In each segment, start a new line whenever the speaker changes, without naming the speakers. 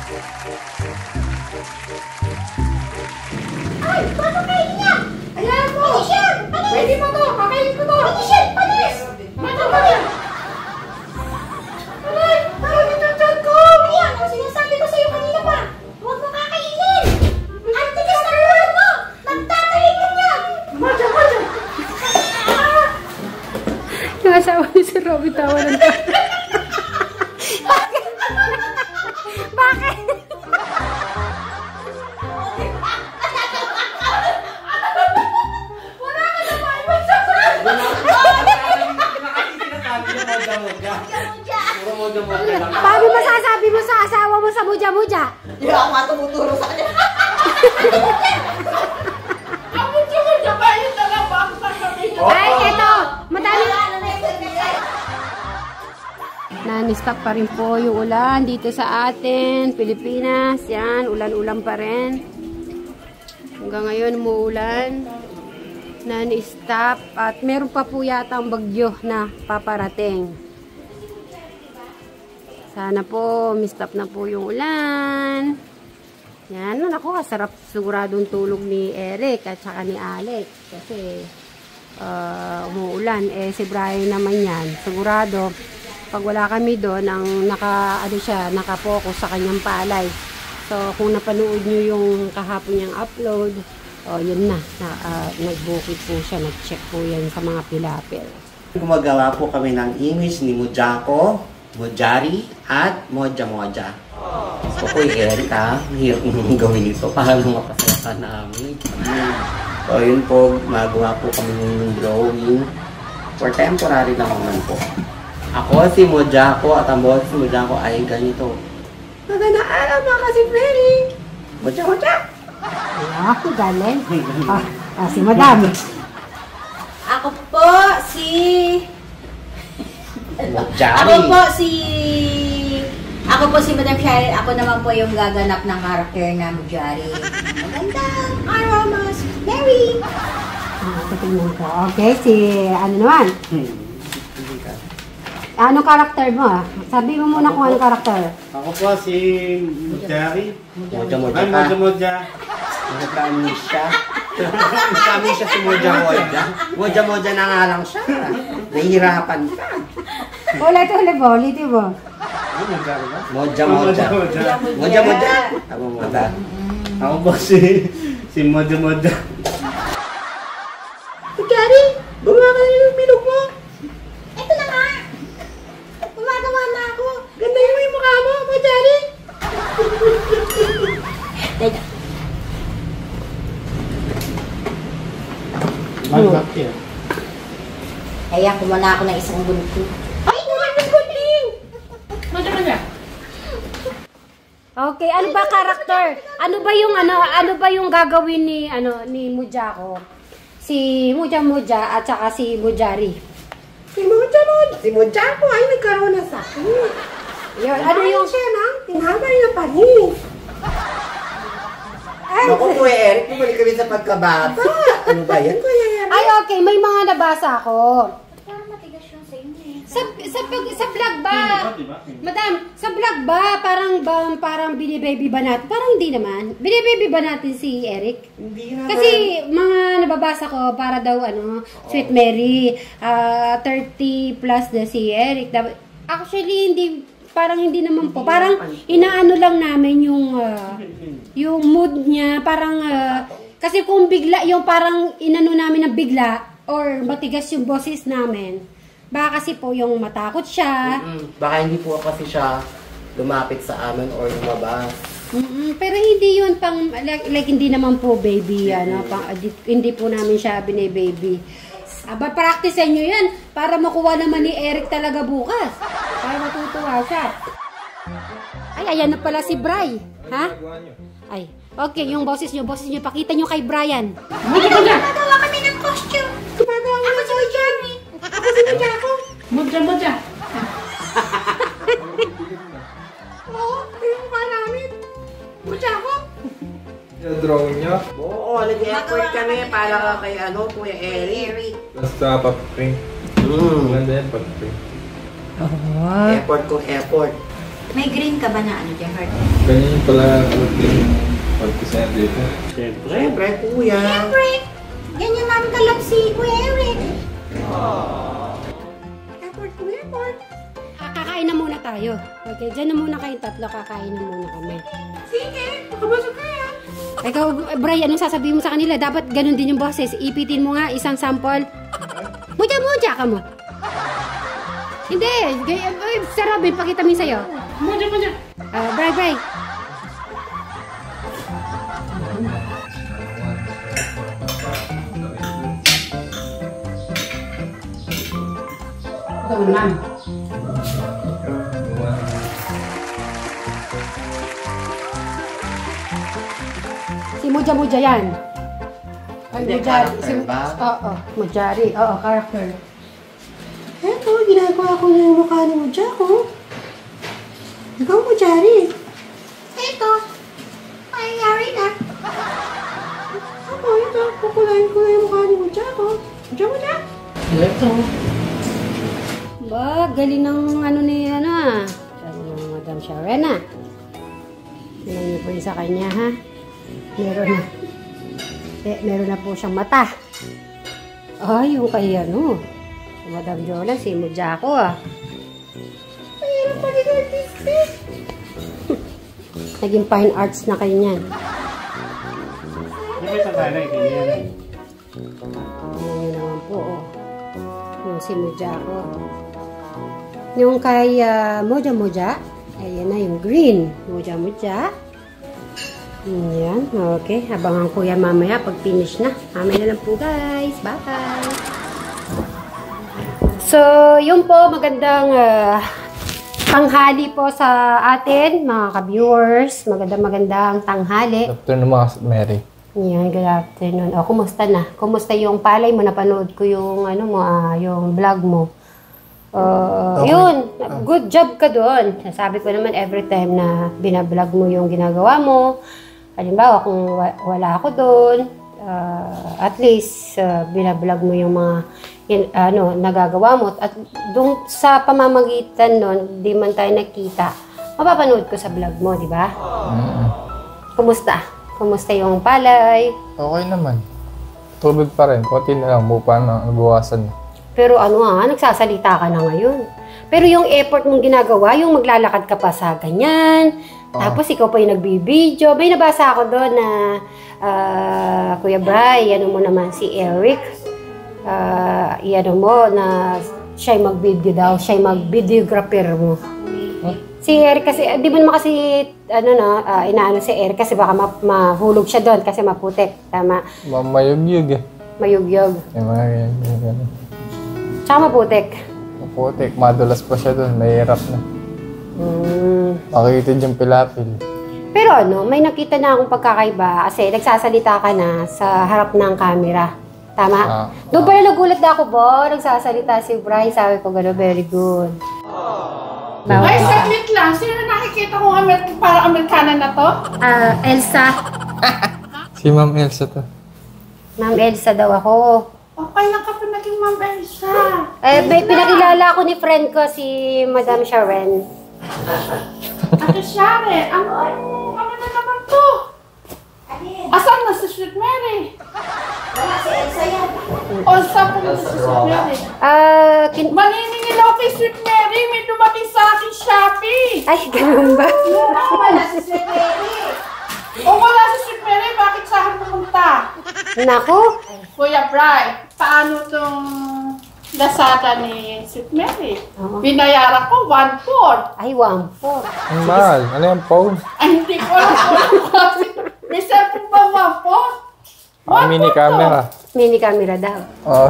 Ay! Pakakain niya! Ayan mo! Panis yan! Panis! Pwede mo to! Kakain ko to! Panis yan! Panis! Mata pa yan! Aray! Tawag ito dyan ko! Ayan! Ang sinasabi ko sa'yo kanina pa! Huwag mo kakainin! Ang tigas na buwan mo! Magtatayin ka niya! Madya! Madya!
Yung asawa ni Sir Robby tawa ng tawa. Bakit? Paano masasabi mo sa asawa mo sa muja-muja?
Hindi ako nga tumuturo sa kanya. Ang muja-muja ba yun talaga?
Ay, eto! Madami! Non-stop pa rin po yung ulan dito sa atin, Pilipinas. Yan, ulan-ulan pa rin. Hanggang ngayon umuulan. Non-stop. At meron pa po yata ang bagyo na paparating. Sana po, mistop na po yung ulan. Yan, ako, sarap siguradong tulog ni Eric at saka ni Alex. Kasi umuulan. Eh, si Brian naman yan. Sigurado, pag wala kami doon, ang naka-focus sa kanyang palay. So, kung napanood nyo yung kahapon niyang upload, yun na. Nag-bukid po siya, nag-check po yan sa mga pilapil.
Gumagawa po kami ng image ni Mujako, Mujari, at Moja Moja. So, Kuya Eric, hirap nung gawin ito para lang mapasaya ka namin. So, yun po, magawa po kami ng drawing. For temporary lang naman po. Ako si Mujako at ang boses si Mujako ay ganito. Magandang araw mga kasiperi! Moja Moja!
Ako, galing. Si Madam.
Ako po si...
Mujari!
Ako po si Madam Sharon. Ako naman po yung gaganap ng karakter na Mujari. Magandang araw mga Mary!
Patingin ko. Okay, si ano naman? Ano karakter mo? Sabi mo muna kung ano karakter.
Ako po si Mujari.
Moja Moja
Ay,
ka.
Moja Moja.
Nagka-miss siya. Nagka-miss siya si Moja Moja. Moja Moja na nga lang siya. Nahihirapan ka.
Ulit mo.
Ano, Mujari ba?
Moja Moja. Moja Moja. Tama mo ba?
Ako po si Moja Moja.
Mujari, gumawa ka yung bilog mo.
Ito na nga! Gumagawa na ako!
Ganda yung mukha mo, Mujari.
Teka.
Mag-back here.
Kaya kumana ako ng isang bunto. Ay, maraming gunting!
Okay, ano ba karakter? Ano ba yung gagawin ni Mujako? Si Moja Moja at saka si Mujari.
Si Moja Moja. Si Mujako ay nagkaroon na sa akin.
Yun, ano yung...
siya na? Tinabay na panis. Naku, Kuya Eric, bumalik kami sa pagkabata. Ano ba yan, Kuya Eric?
Ay, okay, may mga nabasa ako.
Parang matigas yung sa inyo eh.
Sa vlog ba? Madam, sa vlog ba? Parang binibaby ba natin? Parang hindi naman. Binibaby ba natin si Eric?
Hindi naman.
Kasi mga nababasa ko para daw Sweet Mary, 30 plus na si Eric. Actually, parang hindi naman po. Parang inaano lang namin yung mood niya. Parang, kasi kung bigla, yung parang inano namin na bigla, or matigas yung boses namin, baka kasi po yung matakot siya.
Baka hindi po kasi siya lumapit sa amin or lumabas.
Pero hindi yun pang, like hindi naman po baby, hindi po namin siya bine-baby. Aba, practicean nyo yan para makuha naman ni Eric talaga bukas. Para matutuwa siya. Ay, ayan na pala si Bri. Ha? Ay, okay, yung boses nyo, pakita nyo kay Brian.
Gumagawa kami ng costume.
Gumagawa
Ako si Mujari.
Ako si Mujako.
Moja.
Oo, yung mukha namin. Mujako.
Yung drawing niya,
Oo, nag-effort kami para kay Kuya Eric.
basta paprint. Maganda yan, paprint.
Effort kung effort.
May green ka ba na ano dyan, heart?
Ganyan pala pag-present dito.
Siyempre.
Siyempre, kuya.
Siyempre, ganyan namin kalap si Kuya Eric. Airport, Kuya Airport.
Kakain na muna tayo. Okay, dyan na muna kayong tatlo. Kakain na muna kami.
Sige, makabasok kaya.
Ikaw, Bray, anong sasabihin mo sa kanila? Dapat ganun din yung boses. Ipitin mo nga isang sample. Muja ka mo. Hindi. Sarap, pakita mo yung sayo.
Muja.
Bray. Ito naman. Si Muja yan. Ay,
Hindi,
Mujari.
character ba?
Oo, Mujari. Oo, character.
Eto, ginagawa ko na yung mukha ni Muja ko. Ikaw, Mujari. Eto, nangyayari na. Ako, ito, kukulain ko na yung mukha ni Muja ko. Muja.
Ito.
Ba, galing ng ano ni, sabi ng Madam Sharena. Tingnan niyo po yung sa kanya, ha? Meron na po siyang mata. Ay, yung kay si Madam Jola, si Mujako,
Mayroon pa rin artistic.
Naging fine arts na kayo niyan.
Hindi pa tayo ganyan.
Ayan yun naman po, yung si Mujako. Yung kay Moja, ayan na yung green. Moja. Yan, okay. Abangan ko yan mamaya pag finish na. Mamaya na lang po, guys. Bye! So, yun po, magandang tanghali po sa atin, mga ka-viewers. Magandang tanghali.
Afternoon mga Mary.
Yan, good afternoon. O, kumusta na? Kumusta yung palay mo? Napanood ko yung, yung vlog mo.
Okay.
Yun, good job ka doon. Sabi ko naman every time na binablog mo yung ginagawa mo. Halimbawa, kung wala ako doon, at least binablog mo yung mga nagagawa mo. At doon sa pamamagitan nun, di man tayo nakita, mapapanood ko sa vlog mo, di ba? Kumusta? Kumusta yung palay?
Okay naman. Tuloy pa rin. Konti na lang. Bupa na. Nabuwasan.
Pero nagsasalita ka na ngayon. Pero yung effort mong ginagawa, yung maglalakad ka pa sa ganyan, tapos ikaw pa yung nagbibideo. May nabasa ako doon na, Kuya Bray, mo naman si Eric. Mo na siya'y mag-video daw, siya'y mag-videographer mo. Si Eric kasi, di ba naman kasi, inaano si Eric kasi baka mahulog siya doon kasi maputik. Tama.
Mayugyug
Mayugyog.
mga ganyan.
Tsaka maputik.
Maputik. Madulas pa siya doon. Mahirap na. Makikitid yung pilapil.
Pero may nakita na akong pagkakaiba kasi nagsasalita ka na sa harap ng camera. Tama? Doon pala nagulat na ako, nagsasalita si Bray. Sabi ko gano'n, very good.
Ay, saglit lang. Sino nakikita ko parang Amerikana na to?
Elsa.
Si Ma'am Elsa to.
Ma'am Elsa daw ako.
Okay lang ka pa naging Ma'am Elsa.
Pinakilala ko ni friend ko si Madam Sharon.
Ate Share, ano na naman to? Asan na si Sweet Mary?
Wala, si Elsa yan.
O, saan pumunta si Sweet Mary? Maniningil ako kay Sweet Mary. May dumating sa akin Shopee.
Ay, ganun ba?
Wala si Sweet Mary.
O wala si Sweet Mary, bakit sa akin pumunta?
Naku.
Kuya Bry, paano tong Lazada ni Sweet Mary? Binayaran ko 1/4.
Ay, 1/4.
Ang mahal. Ano yung phone?
Ay, hindi ko alam kasi may cellphone pa 1/4.
Mini camera.
Mini camera daw.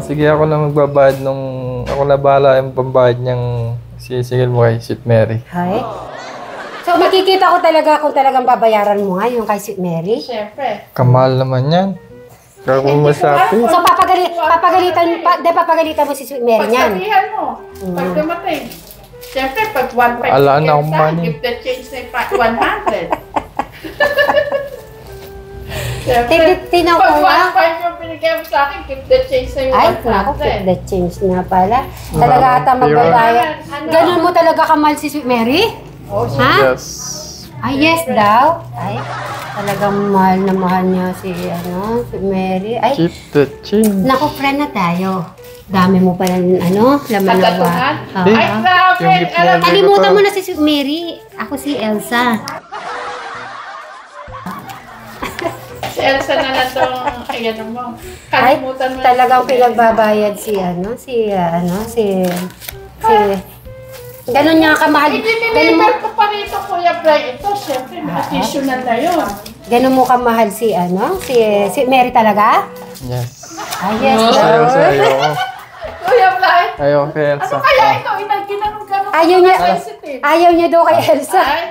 Sige ako na magbabayad nung... Ako na bahala yung pambayad niyang sisigil mo kay Sweet Mary.
Hay. So, makikita ko talaga kung talagang babayaran mo nga yung kay Sweet Mary.
Siyempre.
Kamahal naman yan. Kaya kung masabi.
So, papagalitan mo si Sweet Mary niyan.
Pagsabihan mo, pag dumating. Siyempre, pag 1/5
Ala na akong money.
give the change na 100. Siyempre,
Tinaw ko
pag
nga.
1/5 yung binigay mo sa akin, give the change na yung
Ay,
100.
naku, keep the change na pala. Talaga ata magbabayad. Ganun mo talaga kamahal si Sweet Mary? Ha?
Yes.
Ay, yes daw. Ay, talagang mahal na mahal niya si, si Mary. Ay,
Keep the change.
naku, friend na tayo. Dami mo pa laman ng
Kagatuhan?
Oo.
Ay, grabe.
Yung gift niya,
Kalimutan mo na si Mary. Ako si Elsa.
Si Elsa na lang itong, ayan mo.
Ay,
Kalimutan mo.
talagang pinagbabayad Ganon niya kamahal.
I-deliver ko pa rito, Kuya Bray. Ito, syempre, additional na yun.
Ganon mo kamahal si Mary talaga?
Yes.
Ay, yes,
Ayaw sa
Lord.
ayaw.
Kuya Bray,
Ayaw kay
ano
Elsa.
kaya ito? Ginanong-ganon
Ayaw niya.
sensitive.
Ayaw niya daw kay Elsa.
Ay,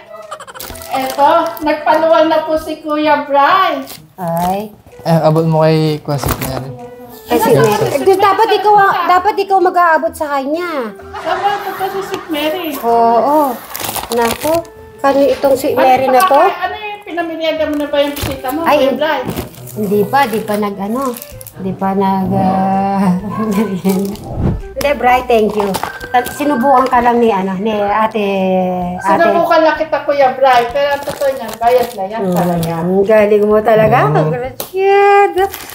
eto, nagpaluwal na po si Kuya Bray.
Ay.
Abot mo kay Kwasik Mary.
Kasi dapat ikaw mag-aabot sa kanya.
Tama mo kasi si Mary.
Oo. Naku, kano itong si Mary na to?
Ano yung pinamiliada mo na ba yung bisita mo,
Ay,
Kuya Bray?
Hindi pa Hindi, Bri, thank you. Sinubukan ka lang ni ate.
Sinubukan lang kita, Kuya Bray, pero ang totoo niyan, bayad na yan talaga.
Galing mo talaga. Congrats.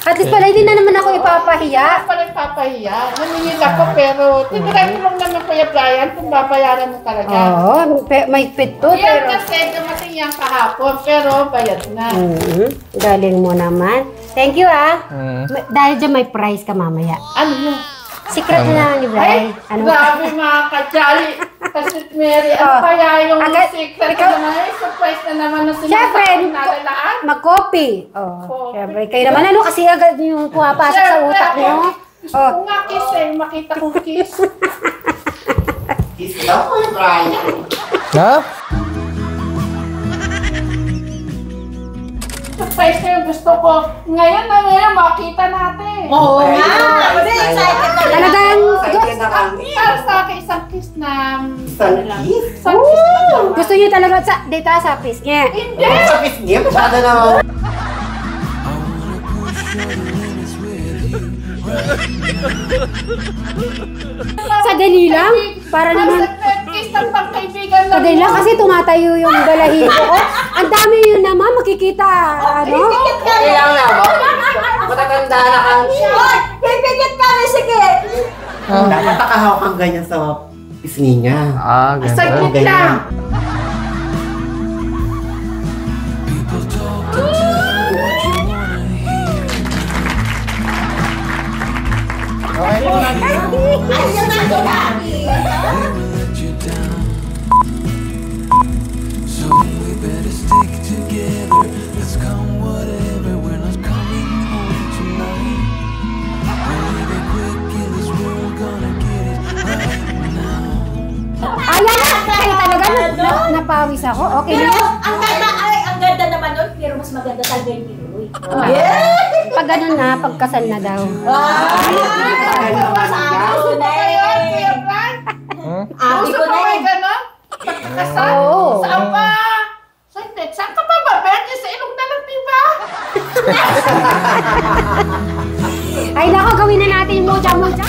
At least pala, hindi na naman ako ipapahiya.
Hindi pa rin papahiya. Naningil ako, pero tinirek lang naman, Kuya Brian, kung babayaran mo talaga.
Oo, may pit to.
Yan
Pero,
kasi, dumating yan kahapon, pero bayad na.
galing mo naman. Thank you, Dahil dyan may prize ka mamaya.
Ano yun?
Secret na lang ni Bri.
Ay, grabe mga kajali. Kasi Mary, ano kaya yung secret na naman? Ay, surprise na naman na
Siyempre,
sinasabi nalalaan.
mag-copy. Oh, siyempre. Kayo naman, kasi agad yung pumapasok sa utak mo.
Gusto ko nga kiss makita ko kiss.
Kiss daw, Kuya Brian.
Ha?
Surprise na yung gusto ko. Ngayon makita natin.
Oo nga. Excited na.
Talagang,
Para sa akin, isang kiss na...
Isang kiss?
Isang kiss na naman.
gusto niyo talaga dito sa face niya.
Hindi!
Sa kiss niya, masyado na.
Sa dali lang, para naman,
Kiss ng pangkaibigan lang.
sa dali lang kasi tumatayo yung balahibo ko. Ang dami yun naman, makikita,
Kailangan na mo? Matatanda na kang
Hoy! Pipigit kami, sige!
dapat nakahawak kang ganyan sa pisngi niya.
Ganda.
Saglit
Ganyan.
lang.
Ayan, kaya talaga, napawis ako. Okay na yan.
Ang ganda naman nun, pero mas maganda talaga yung Pinoy.
Pag ganun na, pagkasal na daw.
Ate
Gusto
ko
ko
na
may
eh.
gano'n? Pagkakasal?
Oo.
Saan ba? Saan ka ba ba? Pwede sa ilong na lang, diba?
Ay, nako, gawin na natin yung moja-moja.